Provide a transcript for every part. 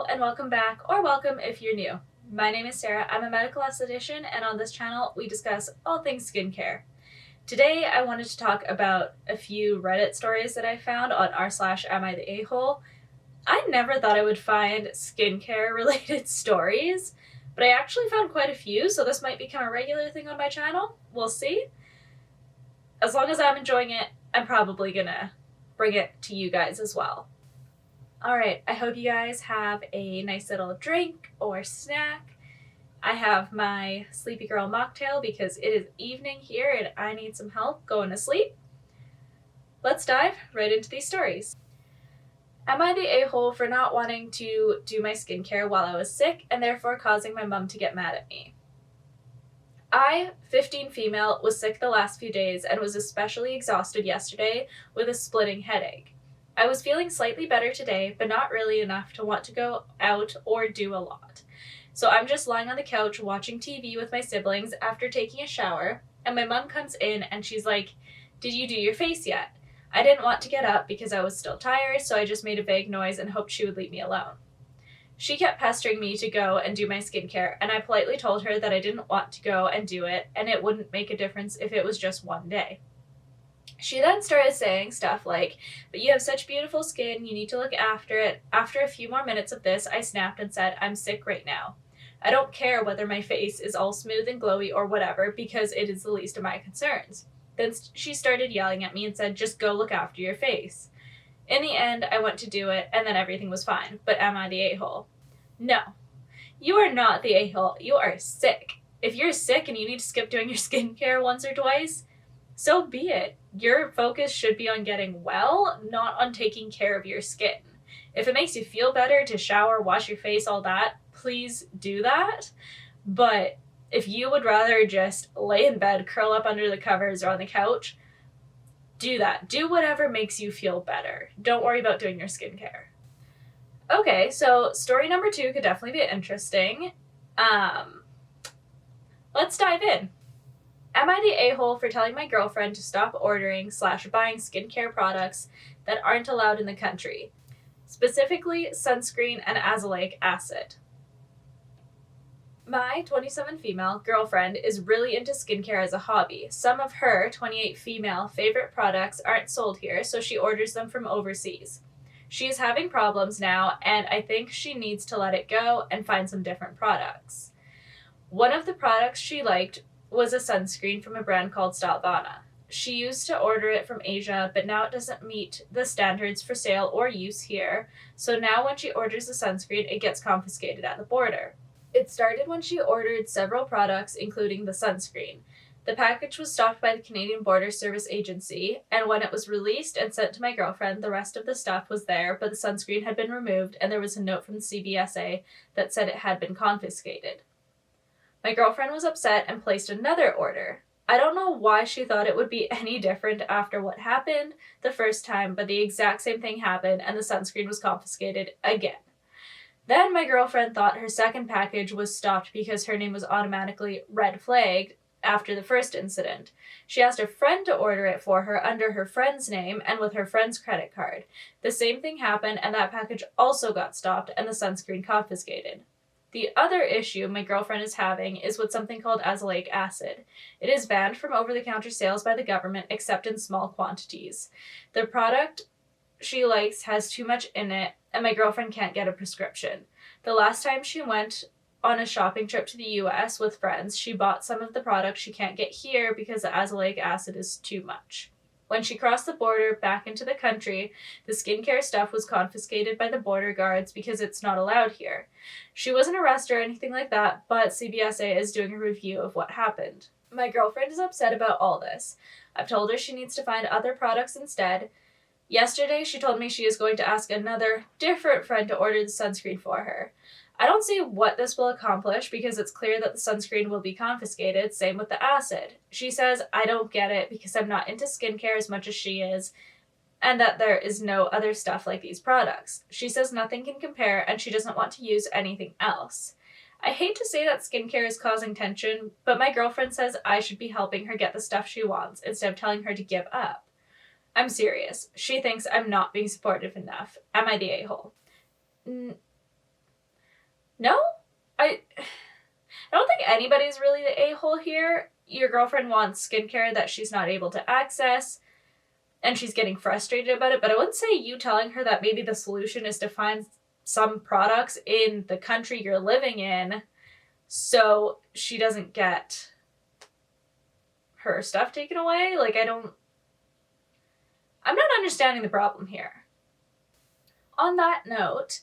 Hello and welcome back, or welcome if you're new. My name is Sarah, I'm a medical esthetician, and on this channel we discuss all things skincare. Today I wanted to talk about a few Reddit stories that I found on r/am I the a-hole. I never thought I would find skincare related stories, but I actually found quite a few, so this might become a regular thing on my channel. We'll see. As long as I'm enjoying it, I'm probably gonna bring it to you guys as well. Alright, I hope you guys have a nice little drink or snack. I have my Sleepy Girl mocktail because it is evening here and I need some help going to sleep. Let's dive right into these stories. Am I the a-hole for not wanting to do my skincare while I was sick and therefore causing my mom to get mad at me? I, 15 female, was sick the last few days and was especially exhausted yesterday with a splitting headache. I was feeling slightly better today, but not really enough to want to go out or do a lot. So I'm just lying on the couch watching TV with my siblings after taking a shower, and my mom comes in and she's like, "Did you do your face yet?" I didn't want to get up because I was still tired, so I just made a vague noise and hoped she would leave me alone. She kept pestering me to go and do my skincare, and I politely told her that I didn't want to go and do it, and it wouldn't make a difference if it was just one day. She then started saying stuff like, "But you have such beautiful skin, you need to look after it." After a few more minutes of this, I snapped and said, "I'm sick right now. I don't care whether my face is all smooth and glowy or whatever, because it is the least of my concerns." Then she started yelling at me and said, "Just go look after your face." In the end, I went to do it, and then everything was fine. But am I the a-hole? No. You are not the a-hole. You are sick. If you're sick and you need to skip doing your skincare once or twice, so be it. Your focus should be on getting well, not on taking care of your skin. If it makes you feel better to shower, wash your face, all that, please do that. But if you would rather just lay in bed, curl up under the covers or on the couch, do that. Do whatever makes you feel better. Don't worry about doing your skincare. Okay, so story number 2 could definitely be interesting. Let's dive in. Am I the a-hole for telling my girlfriend to stop ordering/buying skincare products that aren't allowed in the country? Specifically, sunscreen and azelaic acid. My 27 female girlfriend is really into skincare as a hobby. Some of her 28 female favorite products aren't sold here, so she orders them from overseas. She is having problems now, and I think she needs to let it go and find some different products. One of the products she liked was a sunscreen from a brand called Stalvana. She used to order it from Asia, but now it doesn't meet the standards for sale or use here, so now when she orders the sunscreen, it gets confiscated at the border. It started when she ordered several products, including the sunscreen. The package was stopped by the Canadian Border Service Agency, and when it was released and sent to my girlfriend, the rest of the stuff was there, but the sunscreen had been removed, and there was a note from the CBSA that said it had been confiscated. My girlfriend was upset and placed another order. I don't know why she thought it would be any different after what happened the first time, but the exact same thing happened and the sunscreen was confiscated again. Then my girlfriend thought her second package was stopped because her name was automatically red flagged after the first incident. She asked a friend to order it for her under her friend's name and with her friend's credit card. The same thing happened and that package also got stopped and the sunscreen confiscated. The other issue my girlfriend is having is with something called azelaic acid. It is banned from over-the-counter sales by the government except in small quantities. The product she likes has too much in it, and my girlfriend can't get a prescription. The last time she went on a shopping trip to the US with friends, she bought some of the products she can't get here because the azelaic acid is too much. When she crossed the border back into the country, the skincare stuff was confiscated by the border guards because it's not allowed here. She wasn't arrested or anything like that, but CBSA is doing a review of what happened. My girlfriend is upset about all this. I've told her she needs to find other products instead. Yesterday, she told me she is going to ask another, different friend to order the sunscreen for her. I don't see what this will accomplish because it's clear that the sunscreen will be confiscated, same with the acid. She says, "I don't get it because I'm not into skincare as much as she is, and that there is no other stuff like these products." She says nothing can compare and she doesn't want to use anything else. I hate to say that skincare is causing tension, but my girlfriend says I should be helping her get the stuff she wants instead of telling her to give up. I'm serious. She thinks I'm not being supportive enough. Am I the a-hole? No? I don't think anybody's really the a-hole here. Your girlfriend wants skincare that she's not able to access, and she's getting frustrated about it, but I wouldn't say you telling her that maybe the solution is to find some products in the country you're living in so she doesn't get her stuff taken away. Like, I'm not understanding the problem here. On that note,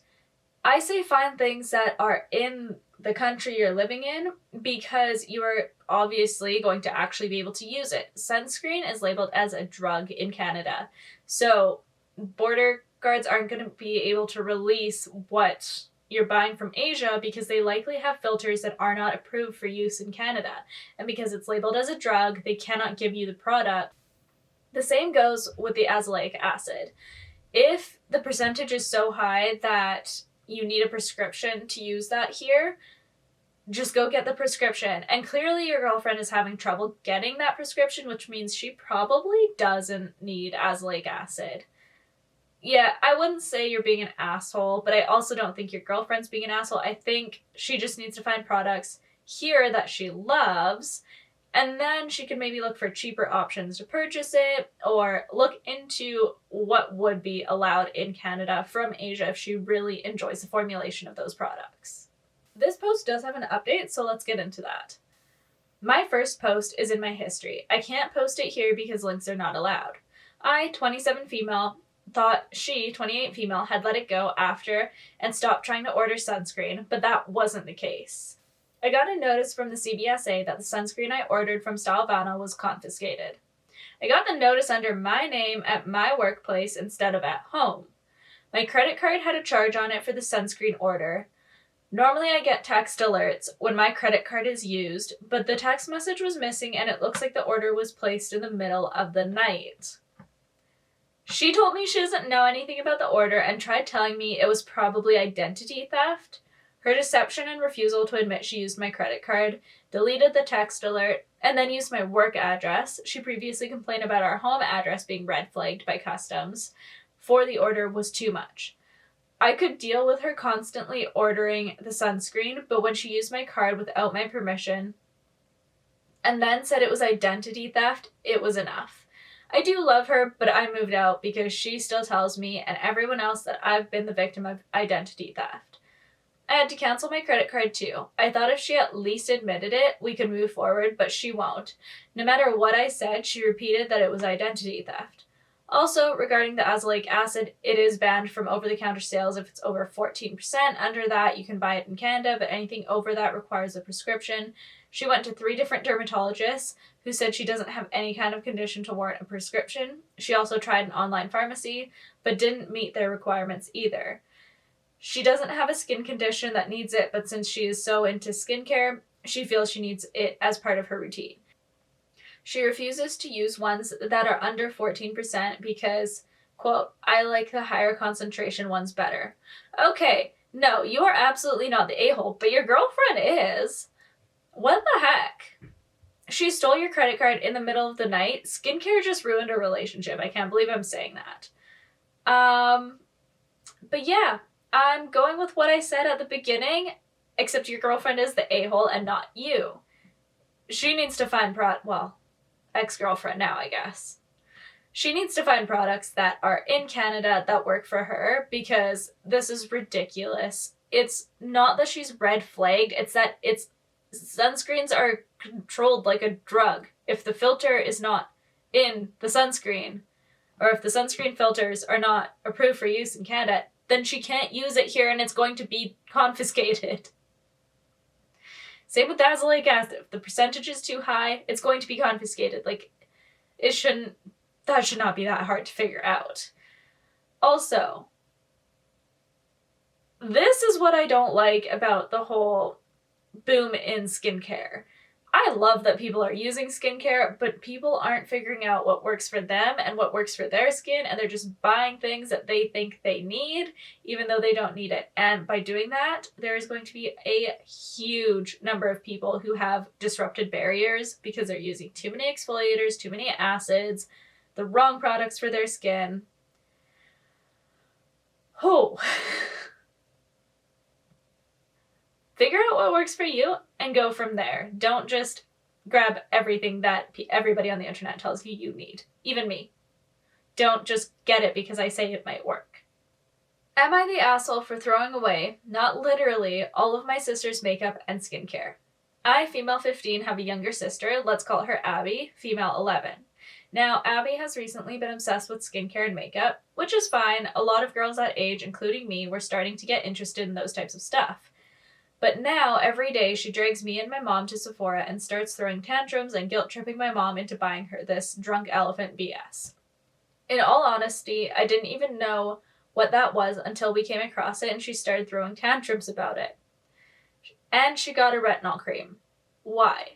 I say find things that are in the country you're living in because you are obviously going to actually be able to use it. Sunscreen is labeled as a drug in Canada. So border guards aren't going to be able to release what you're buying from Asia because they likely have filters that are not approved for use in Canada. And because it's labeled as a drug, they cannot give you the product. The same goes with the azelaic acid. If the percentage is so high that you need a prescription to use that here, just go get the prescription. And clearly your girlfriend is having trouble getting that prescription, which means she probably doesn't need azelaic acid. Yeah, I wouldn't say you're being an asshole, but I also don't think your girlfriend's being an asshole. I think she just needs to find products here that she loves, and then she can maybe look for cheaper options to purchase it, or look into what would be allowed in Canada from Asia if she really enjoys the formulation of those products. This post does have an update, so let's get into that. My first post is in my history. I can't post it here because links are not allowed. I, 27 female, thought she, 28 female, had let it go after and stopped trying to order sunscreen, but that wasn't the case. I got a notice from the CBSA that the sunscreen I ordered from Stylevana was confiscated. I got the notice under my name at my workplace instead of at home. My credit card had a charge on it for the sunscreen order. Normally I get text alerts when my credit card is used, but the text message was missing and it looks like the order was placed in the middle of the night. She told me she doesn't know anything about the order and tried telling me it was probably identity theft. Her deception and refusal to admit she used my credit card, deleted the text alert, and then used my work address. She previously complained about our home address being red flagged by customs for the order was too much. I could deal with her constantly ordering the sunscreen, but when she used my card without my permission and then said it was identity theft, it was enough. I do love her, but I moved out because she still tells me and everyone else that I've been the victim of identity theft. I had to cancel my credit card too. I thought if she at least admitted it, we could move forward, but she won't. No matter what I said, she repeated that it was identity theft. Also, regarding the azelaic acid, it is banned from over-the-counter sales if it's over 14%. Under that, you can buy it in Canada, but anything over that requires a prescription. She went to 3 different dermatologists who said she doesn't have any kind of condition to warrant a prescription. She also tried an online pharmacy, but didn't meet their requirements either. She doesn't have a skin condition that needs it, but since she is so into skincare, she feels she needs it as part of her routine. She refuses to use ones that are under 14% because, quote, I like the higher concentration ones better. Okay, no, you are absolutely not the a-hole, but your girlfriend is. What the heck? She stole your credit card in the middle of the night. Skincare just ruined a relationship. I can't believe I'm saying that. But yeah. I'm going with what I said at the beginning, except your girlfriend is the a-hole and not you. She needs to find ex-girlfriend now, I guess. She needs to find products that are in Canada that work for her because this is ridiculous. It's not that she's red flagged, it's that sunscreens are controlled like a drug. If the filter is not in the sunscreen, or if the sunscreen filters are not approved for use in Canada, then she can't use it here and it's going to be confiscated. Same with azelaic acid. If the percentage is too high, it's going to be confiscated. That should not be that hard to figure out. Also, this is what I don't like about the whole boom in skincare. I love that people are using skincare, but people aren't figuring out what works for them and what works for their skin, and they're just buying things that they think they need, even though they don't need it. And by doing that, there is going to be a huge number of people who have disrupted barriers because they're using too many exfoliators, too many acids, the wrong products for their skin. Oh. what works for you and go from there. Don't just grab everything that everybody on the internet tells you you need. Even me. Don't just get it because I say it might work. Am I the asshole for throwing away, not literally, all of my sister's makeup and skincare? I, female 15, have a younger sister. Let's call her Abby, female 11. Now, Abby has recently been obsessed with skincare and makeup, which is fine. A lot of girls that age, including me, were starting to get interested in those types of stuff. But now, every day, she drags me and my mom to Sephora and starts throwing tantrums and guilt-tripping my mom into buying her this drunk elephant BS. In all honesty, I didn't even know what that was until we came across it and she started throwing tantrums about it. And she got a retinol cream. Why?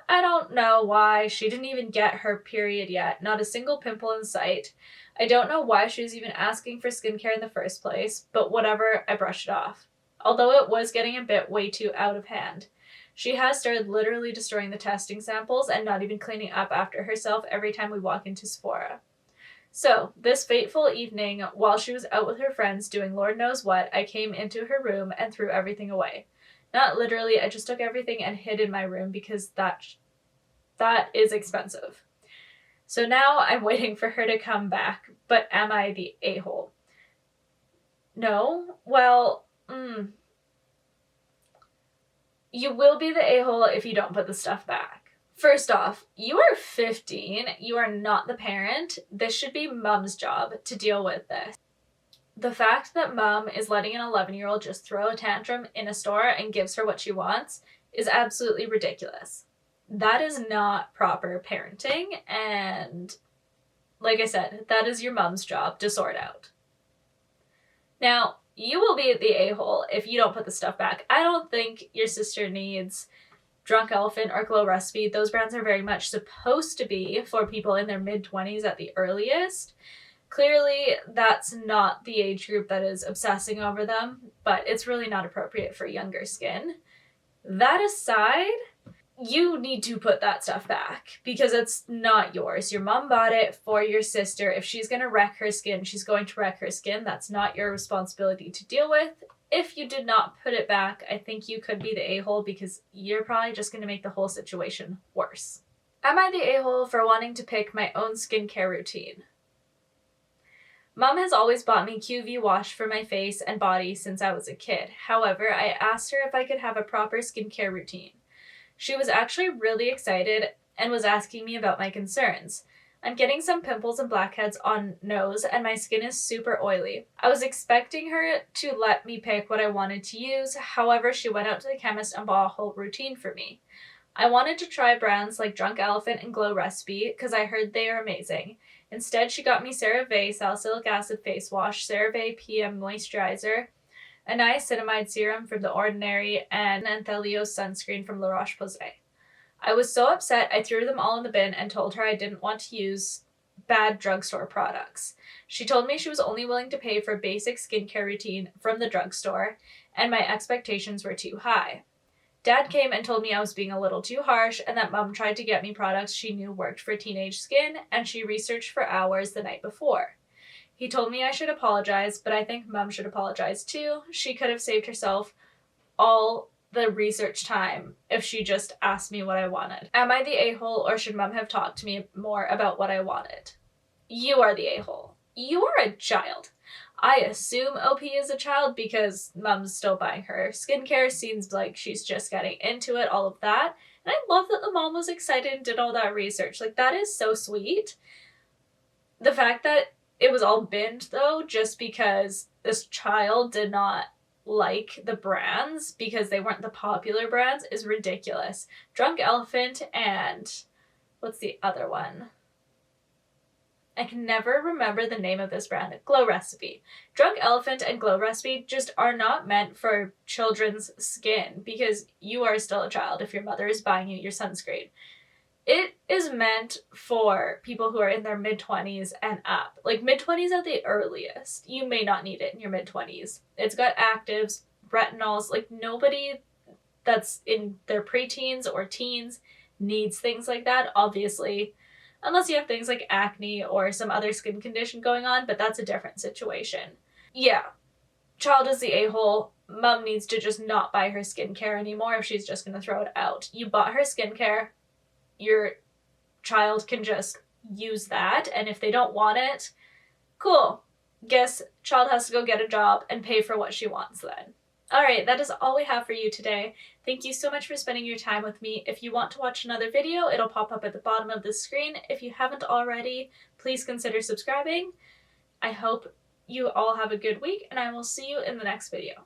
I don't know why. She didn't even get her period yet. Not a single pimple in sight. I don't know why she was even asking for skincare in the first place, but whatever, I brushed it off. Although it was getting a bit way too out of hand. She has started literally destroying the testing samples and not even cleaning up after herself every time we walk into Sephora. So, this fateful evening, while she was out with her friends doing Lord knows what, I came into her room and threw everything away. Not literally, I just took everything and hid in my room because that is expensive. So now I'm waiting for her to come back, but am I the a-hole? No? Well, you will be the a-hole if you don't put the stuff back. First off, you are 15, you are not the parent. This should be mom's job to deal with this. The fact that mom is letting an 11-year-old just throw a tantrum in a store and gives her what she wants is absolutely ridiculous. That is not proper parenting, and like I said, that is your mom's job to sort out. Now, you will be the a-hole if you don't put the stuff back. I don't think your sister needs Drunk Elephant or Glow Recipe. Those brands are very much supposed to be for people in their mid-20s at the earliest. Clearly, that's not the age group that is obsessing over them, but it's really not appropriate for younger skin. That aside, you need to put that stuff back because it's not yours. Your mom bought it for your sister. If she's going to wreck her skin, she's going to wreck her skin. That's not your responsibility to deal with. If you did not put it back, I think you could be the a-hole because you're probably just going to make the whole situation worse. Am I the a-hole for wanting to pick my own skincare routine? Mom has always bought me QV wash for my face and body since I was a kid. However, I asked her if I could have a proper skincare routine. She was actually really excited and was asking me about my concerns. I'm getting some pimples and blackheads on nose and my skin is super oily. I was expecting her to let me pick what I wanted to use. However, she went out to the chemist and bought a whole routine for me. I wanted to try brands like Drunk Elephant and Glow Recipe because I heard they are amazing. Instead, she got me CeraVe Salicylic Acid Face Wash, CeraVe PM Moisturizer, a niacinamide serum from The Ordinary, and an Anthelios sunscreen from La Roche-Posay. I was so upset I threw them all in the bin and told her I didn't want to use bad drugstore products. She told me she was only willing to pay for a basic skincare routine from the drugstore, and my expectations were too high. Dad came and told me I was being a little too harsh and that Mom tried to get me products she knew worked for teenage skin, and she researched for hours the night before. He told me I should apologize, but I think Mom should apologize too. She could have saved herself all the research time if she just asked me what I wanted. Am I the a-hole or should Mom have talked to me more about what I wanted? You are the a-hole. You are a child. I assume OP is a child because Mom's still buying her skincare. Seems like she's just getting into it, all of that. And I love that the mom was excited and did all that research. Like, that is so sweet. The fact that it was all binned, though, just because this child did not like the brands because they weren't the popular brands is ridiculous. Drunk Elephant and what's the other one? I can never remember the name of this brand. Glow Recipe. Drunk Elephant and Glow Recipe just are not meant for children's skin because you are still a child if your mother is buying you your sunscreen. It is meant for people who are in their mid-20s and up. Like, mid-20s at the earliest. You may not need it in your mid-20s. It's got actives, retinols. Like, nobody that's in their preteens or teens needs things like that, obviously. Unless you have things like acne or some other skin condition going on, but that's a different situation. Yeah, child is the a-hole. mom needs to just not buy her skincare anymore if she's just going to throw it out. You bought her skincare, your child can just use that, and if they don't want it, cool. Guess child has to go get a job and pay for what she wants then. Alright, that is all we have for you today. Thank you so much for spending your time with me. If you want to watch another video, it'll pop up at the bottom of the screen. If you haven't already, please consider subscribing. I hope you all have a good week, and I will see you in the next video.